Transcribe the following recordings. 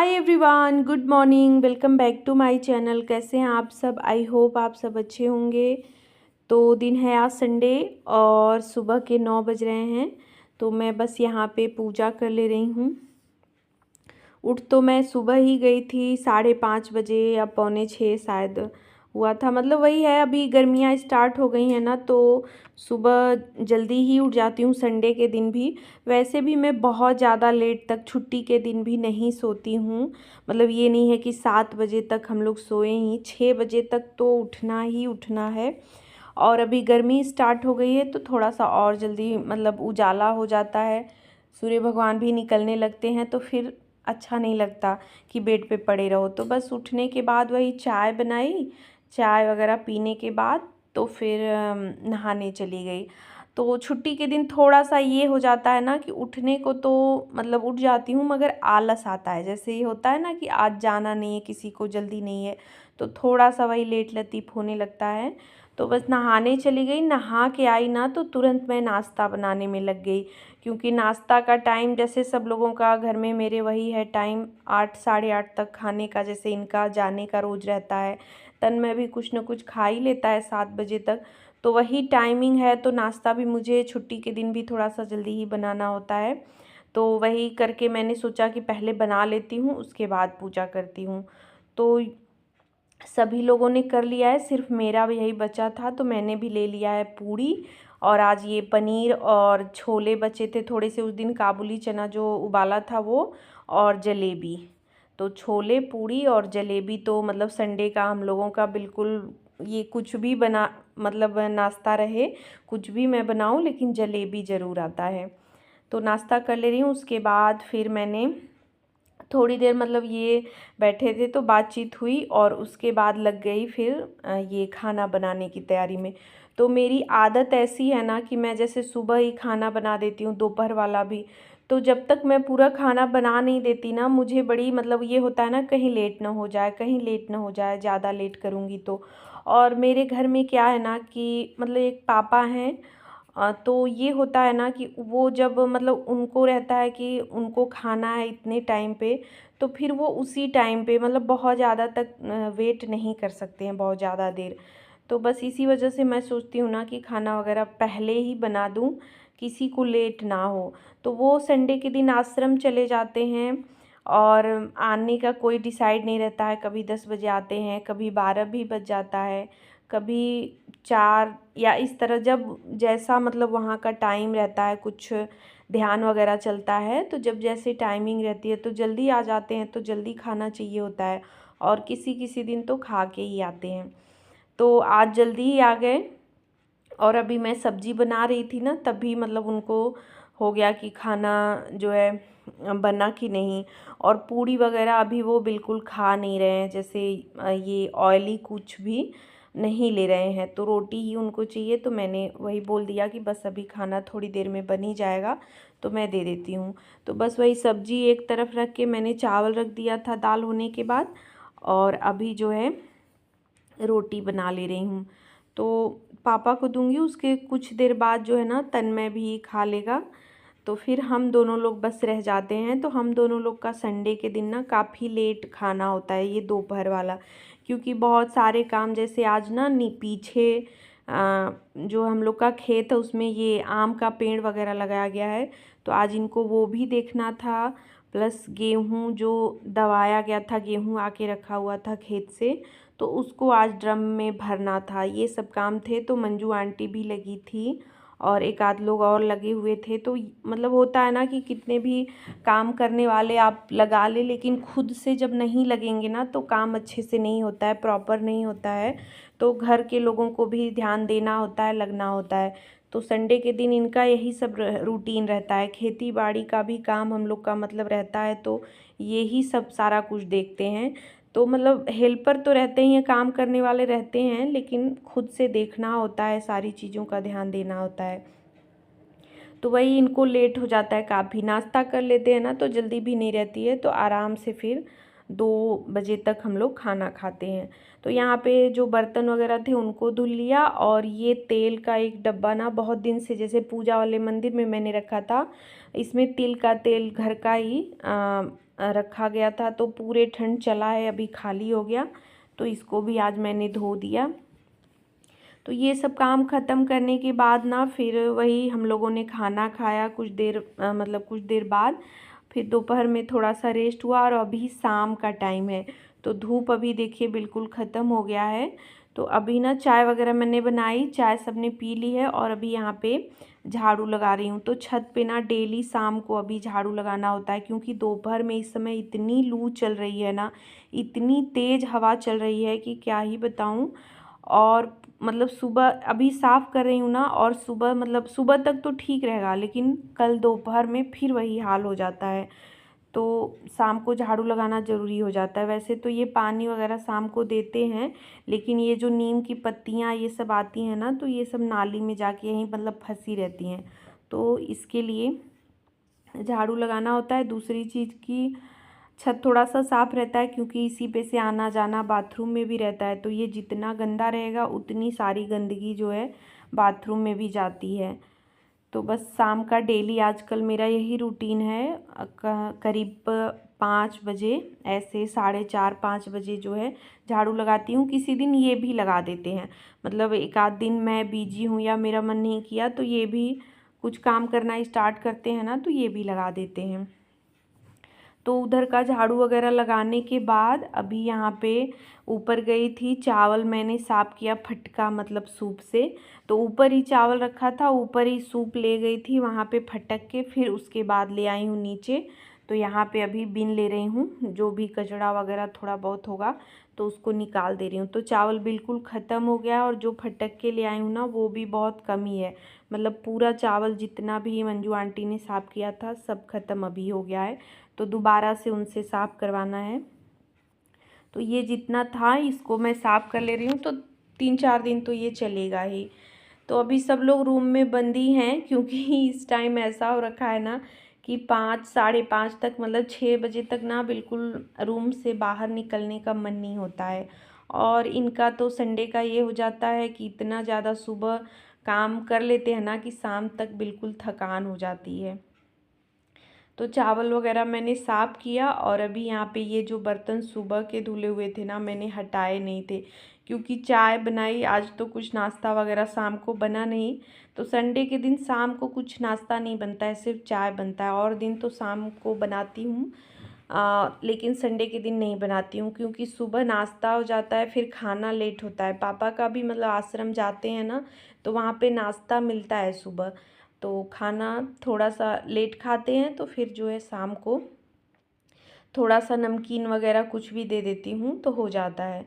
Hi everyone, good morning. Welcome back to my channel. कैसे हैं आप सब? आई होप आप सब अच्छे होंगे। तो दिन है आज संडे और सुबह के 9 बज रहे हैं। तो मैं बस यहाँ पे पूजा कर ले रही हूँ। उठ तो मैं सुबह ही गई थी, 5:30 बजे या 5:45 शायद हुआ था। मतलब वही है, अभी गर्मियाँ स्टार्ट हो गई हैं ना, तो सुबह जल्दी ही उठ जाती हूँ संडे के दिन भी। वैसे भी मैं बहुत ज़्यादा लेट तक छुट्टी के दिन भी नहीं सोती हूँ। मतलब ये नहीं है कि 7 बजे तक हम लोग सोए ही, 6 बजे तक तो उठना ही उठना है। और अभी गर्मी स्टार्ट हो गई है तो थोड़ा सा और जल्दी मतलब उजाला हो जाता है, सूर्य भगवान भी निकलने लगते हैं, तो फिर अच्छा नहीं लगता कि बेड पे पड़े रहो। तो बस उठने के बाद वही चाय बनाई, चाय वगैरह पीने के बाद तो फिर नहाने चली गई। तो छुट्टी के दिन थोड़ा सा ये हो जाता है ना कि उठने को तो मतलब उठ जाती हूँ, मगर आलस आता है। जैसे ये होता है ना कि आज जाना नहीं है, किसी को जल्दी नहीं है, तो थोड़ा सा वही लेट लतीफ़ होने लगता है। तो बस नहाने चली गई, नहा के आई ना तो तुरंत मैं नाश्ता बनाने में लग गई। क्योंकि नाश्ता का टाइम जैसे सब लोगों का घर में, मेरे वही है टाइम 8 साढ़े 8 तक खाने का। जैसे इनका जाने का रोज़ रहता है, तन में भी कुछ न कुछ खा ही लेता है 7 बजे तक। तो वही टाइमिंग है, तो नाश्ता भी मुझे छुट्टी के दिन भी थोड़ा सा जल्दी ही बनाना होता है। तो वही करके मैंने सोचा कि पहले बना लेती हूँ, उसके बाद पूजा करती हूँ। तो सभी लोगों ने कर लिया है, सिर्फ मेरा भी यही बचा था, तो मैंने भी ले लिया है पूड़ी। और आज ये पनीर और छोले बचे थे थोड़े से, उस दिन काबुली चना जो उबाला था वो, और जलेबी। तो छोले, पूड़ी और जलेबी तो मतलब संडे का हम लोगों का बिल्कुल, ये कुछ भी बना मतलब नाश्ता रहे, कुछ भी मैं बनाऊं, लेकिन जलेबी ज़रूर आता है। तो नाश्ता कर ले रही हूँ। उसके बाद फिर मैंने थोड़ी देर मतलब ये बैठे थे तो बातचीत हुई, और उसके बाद लग गई फिर ये खाना बनाने की तैयारी में। तो मेरी आदत ऐसी है ना कि मैं जैसे सुबह ही खाना बना देती हूँ, दोपहर वाला भी। तो जब तक मैं पूरा खाना बना नहीं देती ना, मुझे बड़ी मतलब ये होता है ना, कहीं लेट ना हो जाए, कहीं लेट ना हो जाए, ज़्यादा लेट करूँगी तो। और मेरे घर में क्या है ना कि मतलब एक पापा हैं, तो ये होता है ना कि वो जब मतलब उनको रहता है कि उनको खाना है इतने टाइम पे, तो फिर वो उसी टाइम पे मतलब बहुत ज़्यादा तक वेट नहीं कर सकते हैं, बहुत ज़्यादा देर। तो बस इसी वजह से मैं सोचती हूँ ना कि खाना वगैरह पहले ही बना दूँ, किसी को लेट ना हो। तो वो संडे के दिन आश्रम चले जाते हैं, और आने का कोई डिसाइड नहीं रहता है, कभी 10 बजे आते हैं, कभी 12 भी बज जाता है, कभी 4, या इस तरह जब जैसा मतलब वहाँ का टाइम रहता है, कुछ ध्यान वगैरह चलता है, तो जब जैसे टाइमिंग रहती है तो जल्दी आ जाते हैं, तो जल्दी खाना चाहिए होता है। और किसी किसी दिन तो खा के ही आते हैं। तो आज जल्दी ही आ गए। और अभी मैं सब्ज़ी बना रही थी ना, तभी मतलब उनको हो गया कि खाना जो है बना कि नहीं। और पूड़ी वगैरह अभी वो बिल्कुल खा नहीं रहे हैं, जैसे ये ऑयली कुछ भी नहीं ले रहे हैं, तो रोटी ही उनको चाहिए। तो मैंने वही बोल दिया कि बस अभी खाना थोड़ी देर में बन ही जाएगा, तो मैं दे देती हूँ। तो बस वही सब्ज़ी एक तरफ रख के मैंने चावल रख दिया था दाल होने के बाद, और अभी जो है रोटी बना ले रही हूँ। तो पापा को दूंगी, उसके कुछ देर बाद जो है ना तन्मय भी खा लेगा, तो फिर हम दोनों लोग बस रह जाते हैं। तो हम दोनों लोग का संडे के दिन ना काफ़ी लेट खाना होता है, ये दोपहर वाला। क्योंकि बहुत सारे काम, जैसे आज ना पीछे जो हम लोग का खेत है उसमें ये आम का पेड़ वगैरह लगाया गया है, तो आज इनको वो भी देखना था। प्लस गेहूँ जो दबाया गया था, गेहूँ आके रखा हुआ था खेत से, तो उसको आज ड्रम में भरना था। ये सब काम थे, तो मंजू आंटी भी लगी थी और एक आध लोग और लगे हुए थे। तो मतलब होता है ना कि कितने भी काम करने वाले आप लगा ले, लेकिन खुद से जब नहीं लगेंगे ना तो काम अच्छे से नहीं होता है, प्रॉपर नहीं होता है। तो घर के लोगों को भी ध्यान देना होता है, लगना होता है। तो संडे के दिन इनका यही सब रूटीन रहता है, खेती बाड़ी का भी काम हम लोग का मतलब रहता है, तो यही सब सारा कुछ देखते हैं। तो मतलब हेल्पर तो रहते ही हैं, काम करने वाले रहते हैं, लेकिन खुद से देखना होता है, सारी चीज़ों का ध्यान देना होता है। तो वही इनको लेट हो जाता है काफ़ी। नाश्ता कर लेते हैं ना तो जल्दी भी नहीं रहती है, तो आराम से फिर 2 बजे तक हम लोग खाना खाते हैं। तो यहाँ पे जो बर्तन वगैरह थे उनको धुल लिया, और ये तेल का एक डब्बा ना बहुत दिन से, जैसे पूजा वाले मंदिर में मैंने रखा था, इसमें तिल का तेल घर का ही रखा गया था, तो पूरे ठंड चला है, अभी खाली हो गया, तो इसको भी आज मैंने धो दिया। तो ये सब काम ख़त्म करने के बाद ना फिर वही हम लोगों ने खाना खाया कुछ देर मतलब कुछ देर बाद। फिर दोपहर में थोड़ा सा रेस्ट हुआ और अभी शाम का टाइम है, तो धूप अभी देखिए बिल्कुल ख़त्म हो गया है। तो अभी ना चाय वगैरह मैंने बनाई, चाय सबने पी ली है और अभी यहाँ पे झाड़ू लगा रही हूँ। तो छत पे ना डेली शाम को अभी झाड़ू लगाना होता है, क्योंकि दोपहर में इस समय इतनी लू चल रही है ना, इतनी तेज़ हवा चल रही है कि क्या ही बताऊँ। और मतलब सुबह अभी साफ़ कर रही हूँ ना, और सुबह मतलब सुबह तक तो ठीक रहेगा, लेकिन कल दोपहर में फिर वही हाल हो जाता है। तो शाम को झाड़ू लगाना ज़रूरी हो जाता है। वैसे तो ये पानी वगैरह शाम को देते हैं, लेकिन ये जो नीम की पत्तियाँ ये सब आती हैं ना, तो ये सब नाली में जाके यहीं मतलब फंसी रहती हैं, तो इसके लिए झाड़ू लगाना होता है। दूसरी चीज़ की छत थोड़ा सा साफ़ रहता है, क्योंकि इसी पे से आना जाना बाथरूम में भी रहता है, तो ये जितना गंदा रहेगा उतनी सारी गंदगी जो है बाथरूम में भी जाती है। तो बस शाम का डेली आजकल मेरा यही रूटीन है। करीब 5 बजे, ऐसे 4:30-5 बजे जो है झाड़ू लगाती हूँ। किसी दिन ये भी लगा देते हैं, मतलब एक आध दिन मैं बिजी हूँ या मेरा मन नहीं किया, तो ये भी कुछ काम करना स्टार्ट करते हैं ना, तो ये भी लगा देते हैं। तो उधर का झाड़ू वगैरह लगाने के बाद अभी यहाँ पे ऊपर गई थी, चावल मैंने साफ़ किया फटका मतलब सूप से। तो ऊपर ही चावल रखा था, ऊपर ही सूप ले गई थी वहाँ पे फटक के, फिर उसके बाद ले आई हूँ नीचे। तो यहाँ पे अभी बिन ले रही हूँ, जो भी कचड़ा वगैरह थोड़ा बहुत होगा तो उसको निकाल दे रही हूँ। तो चावल बिल्कुल ख़त्म हो गया, और जो फटक के ले आई हूँ ना वो भी बहुत कम ही है, मतलब पूरा चावल जितना भी मंजू आंटी ने साफ़ किया था सब ख़त्म अभी हो गया है, तो दोबारा से उनसे साफ़ करवाना है। तो ये जितना था इसको मैं साफ़ कर ले रही हूँ, तो 3-4 दिन तो ये चलेगा ही। तो अभी सब लोग रूम में बंदी हैं, क्योंकि इस टाइम ऐसा हो रखा है ना कि 5-5:30 तक, मतलब 6 बजे तक ना बिल्कुल रूम से बाहर निकलने का मन नहीं होता है। और इनका तो संडे का ये हो जाता है कि इतना ज़्यादा सुबह काम कर लेते हैं ना कि शाम तक बिल्कुल थकान हो जाती है। तो चावल वगैरह मैंने साफ़ किया, और अभी यहाँ पे ये जो बर्तन सुबह के धुले हुए थे ना मैंने हटाए नहीं थे, क्योंकि चाय बनाई आज, तो कुछ नाश्ता वगैरह शाम को बना नहीं। तो संडे के दिन शाम को कुछ नाश्ता नहीं बनता है, सिर्फ चाय बनता है, और दिन तो शाम को बनाती हूँ। लेकिन संडे के दिन नहीं बनाती हूँ, क्योंकि सुबह नाश्ता हो जाता है, फिर खाना लेट होता है। पापा का भी मतलब आश्रम जाते हैं ना, तो वहाँ पे नाश्ता मिलता है सुबह, तो खाना थोड़ा सा लेट खाते हैं, तो फिर जो है शाम को थोड़ा सा नमकीन वगैरह कुछ भी दे देती हूँ तो हो जाता है।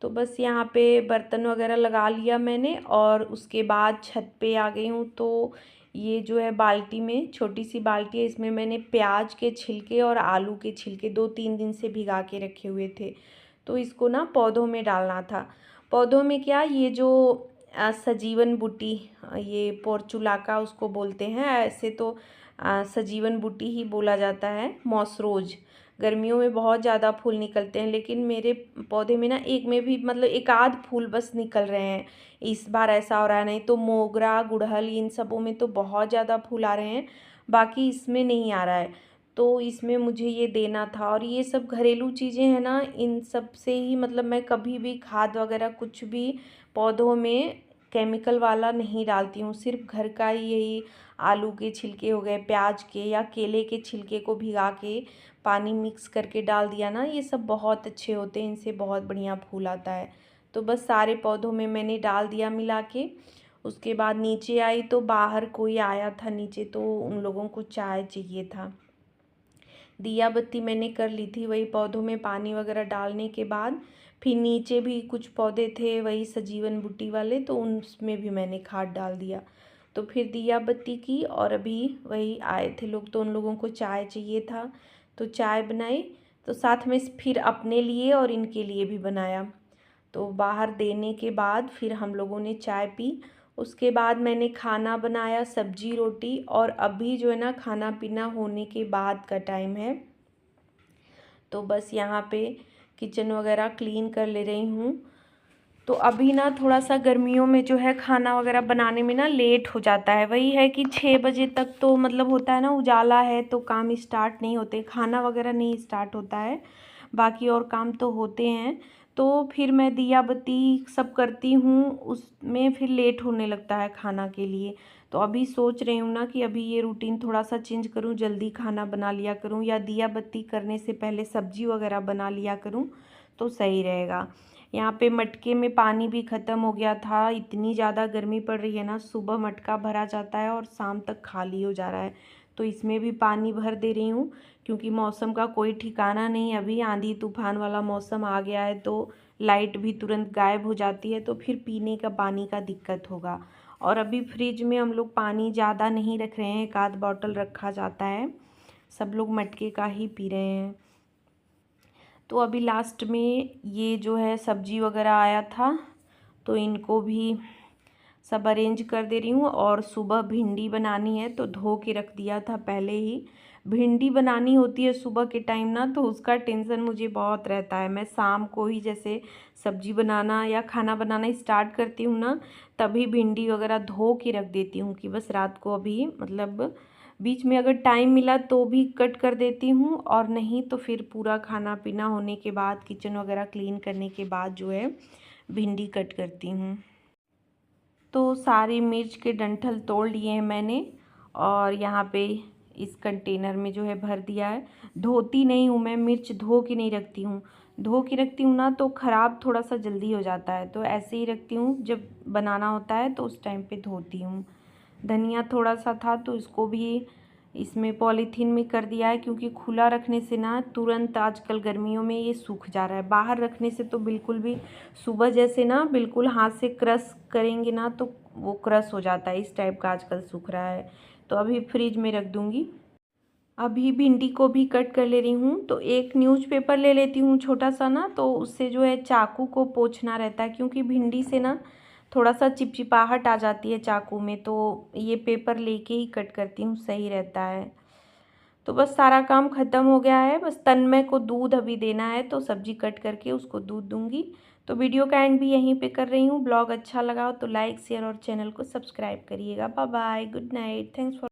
तो बस यहाँ पे बर्तन वगैरह लगा लिया मैंने, और उसके बाद छत पे आ गई हूँ। तो ये जो है बाल्टी में, छोटी सी बाल्टी है, इसमें मैंने प्याज के छिलके और आलू के छिलके 2-3 दिन से भिगा के रखे हुए थे, तो इसको ना पौधों में डालना था। पौधों में क्या, ये जो सजीवन बूटी, ये पोर्चुलाका उसको बोलते हैं, ऐसे तो सजीवन बूटी ही बोला जाता है। मॉसरोज गर्मियों में बहुत ज़्यादा फूल निकलते हैं, लेकिन मेरे पौधे में ना एक में भी मतलब एक आध फूल बस निकल रहे हैं। इस बार ऐसा हो रहा है, नहीं तो मोगरा गुड़हल इन सबों में तो बहुत ज़्यादा फूल आ रहे हैं, बाकी इसमें नहीं आ रहा है। तो इसमें मुझे ये देना था, और ये सब घरेलू चीज़ें हैं ना, इन सब से ही मतलब मैं कभी भी खाद वगैरह कुछ भी पौधों में केमिकल वाला नहीं डालती हूँ, सिर्फ घर का ही यही आलू के छिलके हो गए, प्याज के या केले के छिलके को भिगा के पानी मिक्स करके डाल दिया ना, ये सब बहुत अच्छे होते हैं, इनसे बहुत बढ़िया फूल आता है। तो बस सारे पौधों में मैंने डाल दिया मिला के। उसके बाद नीचे आई, तो बाहर कोई आया था नीचे, तो उन लोगों को चाय चाहिए था। दिया बत्ती मैंने कर ली थी, वही पौधों में पानी वगैरह डालने के बाद फिर नीचे भी कुछ पौधे थे वही सजीवन बूटी वाले, तो उसमें भी मैंने खाद डाल दिया। तो फिर दिया बत्ती की, और अभी वही आए थे लोग, तो उन लोगों को चाय चाहिए था, तो चाय बनाई। तो साथ में फिर अपने लिए और इनके लिए भी बनाया। तो बाहर देने के बाद फिर हम लोगों ने चाय पी। उसके बाद मैंने खाना बनाया, सब्जी रोटी, और अभी जो है ना खाना पीना होने के बाद का टाइम है, तो बस यहाँ पे किचन वगैरह क्लीन कर ले रही हूँ। तो अभी ना थोड़ा सा गर्मियों में जो है खाना वगैरह बनाने में ना लेट हो जाता है। वही है कि 6 बजे तक तो मतलब होता है ना, उजाला है तो काम स्टार्ट नहीं होते, खाना वगैरह नहीं स्टार्ट होता है, बाकी और काम तो होते हैं। तो फिर मैं दिया बत्ती सब करती हूँ, उसमें फिर लेट होने लगता है खाना के लिए। तो अभी सोच रही हूँ ना कि अभी ये रूटीन थोड़ा सा चेंज करूँ, जल्दी खाना बना लिया करूँ, या दिया बत्ती करने से पहले सब्जी वगैरह बना लिया करूँ तो सही रहेगा। यहाँ पे मटके में पानी भी ख़त्म हो गया था, इतनी ज़्यादा गर्मी पड़ रही है ना, सुबह मटका भरा जाता है और शाम तक खाली हो जा रहा है। तो इसमें भी पानी भर दे रही हूँ, क्योंकि मौसम का कोई ठिकाना नहीं, अभी आंधी तूफान वाला मौसम आ गया है तो लाइट भी तुरंत गायब हो जाती है, तो फिर पीने का पानी का दिक्कत होगा। और अभी फ्रिज में हम लोग पानी ज़्यादा नहीं रख रहे हैं, एक आध बॉटल रखा जाता है, सब लोग मटके का ही पी रहे हैं। तो अभी लास्ट में ये जो है सब्जी वगैरह आया था, तो इनको भी सब अरेंज कर दे रही हूँ। और सुबह भिंडी बनानी है तो धो के रख दिया था पहले ही। भिंडी बनानी होती है सुबह के टाइम ना, तो उसका टेंशन मुझे बहुत रहता है। मैं शाम को ही जैसे सब्जी बनाना या खाना बनाना स्टार्ट करती हूँ ना, तभी भिंडी वगैरह धो के रख देती हूँ कि बस रात को अभी मतलब बीच में अगर टाइम मिला तो भी कट कर देती हूँ, और नहीं तो फिर पूरा खाना पीना होने के बाद, किचन वगैरह क्लीन करने के बाद जो है भिंडी कट करती हूँ। तो सारी मिर्च के डंठल तोड़ लिए हैं मैंने, और यहाँ पे इस कंटेनर में जो है भर दिया है। धोती नहीं हूँ मैं, मिर्च धो के नहीं रखती हूँ, धो के रखती हूँ ना तो ख़राब थोड़ा सा जल्दी हो जाता है, तो ऐसे ही रखती हूँ, जब बनाना होता है तो उस टाइम पे धोती हूँ। धनिया थोड़ा सा था तो इसको भी इसमें पॉलीथीन में कर दिया है, क्योंकि खुला रखने से ना तुरंत आजकल गर्मियों में ये सूख जा रहा है, बाहर रखने से तो बिल्कुल भी, सुबह जैसे ना बिल्कुल हाथ से क्रश करेंगे ना तो वो क्रश हो जाता है, इस टाइप का आजकल सूख रहा है। तो अभी फ्रिज में रख दूँगी। अभी भिंडी को भी कट कर ले रही हूँ, तो एक न्यूज़पेपर ले लेती हूँ छोटा सा ना, तो उससे जो है चाकू को पोंछना रहता है, क्योंकि भिंडी से ना थोड़ा सा चिपचिपाहट आ जाती है चाकू में, तो ये पेपर लेके ही कट करती हूँ, सही रहता है। तो बस सारा काम ख़त्म हो गया है, बस तन्मय को दूध अभी देना है, तो सब्ज़ी कट करके उसको दूध दूँगी। तो वीडियो का एंड भी यहीं पे कर रही हूँ। ब्लॉग अच्छा लगा हो तो लाइक शेयर और चैनल को सब्सक्राइब करिएगा। Bye bye, good night, thanks for